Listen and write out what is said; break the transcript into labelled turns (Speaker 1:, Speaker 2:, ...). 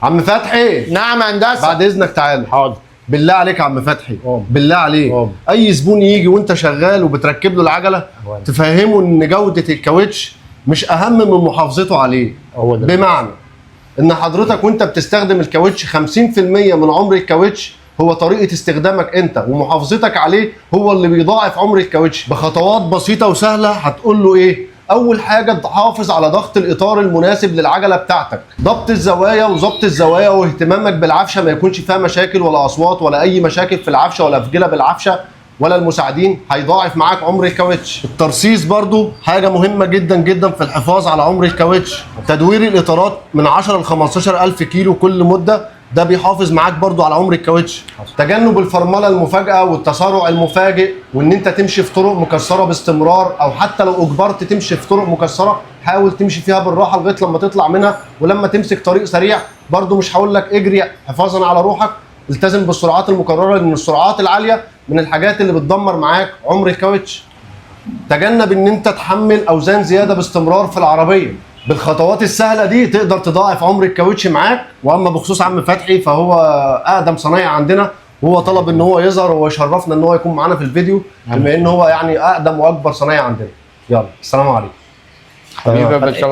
Speaker 1: عم فتحي.
Speaker 2: نعم يا هندسه.
Speaker 1: بعد اذنك تعالى.
Speaker 2: حاضر.
Speaker 1: بالله عليك يا عم فتحي،
Speaker 2: قوم.
Speaker 1: بالله عليك،
Speaker 2: قوم.
Speaker 1: اي زبون يجي وانت شغال وبتركب له العجله تفهمه ان جوده الكاوتش مش اهم من محافظته عليه.
Speaker 2: هو ده.
Speaker 1: بمعنى ان حضرتك وانت بتستخدم الكاوتش 50% من عمر الكاوتش هو طريقه استخدامك انت، ومحافظتك عليه هو اللي بيضاعف عمر الكاوتش. بخطوات بسيطه وسهله هتقول له ايه؟ اول حاجه تحافظ على ضغط الاطار المناسب للعجله بتاعتك، ضبط الزوايا وظبط الزوايا واهتمامك بالعفشه ما يكونش فيها مشاكل ولا اصوات ولا اي مشاكل في العفشه ولا في جلب العفشه ولا المساعدين، هيضاعف معاك عمر الكاوتش. الترصيص برضو حاجه مهمه جدا جدا في الحفاظ على عمر الكاوتش. تدوير الاطارات من 10 ل 15 الف كيلو كل مده، ده بيحافظ معاك برضو على عمر الكاوتش. تجنب الفرمله المفاجئه والتسارع المفاجئ، وان انت تمشي في طرق مكسره باستمرار، او حتى لو اجبرت تمشي في طرق مكسره حاول تمشي فيها بالراحه لغايه لما تطلع منها، ولما تمسك طريق سريع برضو مش هقول لك اجري حفاظا على روحك، التزم بالسرعات المقرره لان السرعات العاليه من الحاجات اللي بتدمر معاك عمر الكاوتش. تجنب ان انت تحمل اوزان زياده باستمرار في العربيه. بالخطوات السهله دي تقدر تضاعف عمر الكاوتش معاك. واما بخصوص عم فتحي فهو اقدم صنايعي عندنا، وهو طلب ان هو يظهر ويشرفنا ان هو يكون معانا في الفيديو بما ان هو يعني اقدم واكبر صنايعي عندنا. يلا السلام عليكم.
Speaker 2: حبيبي يا باشا.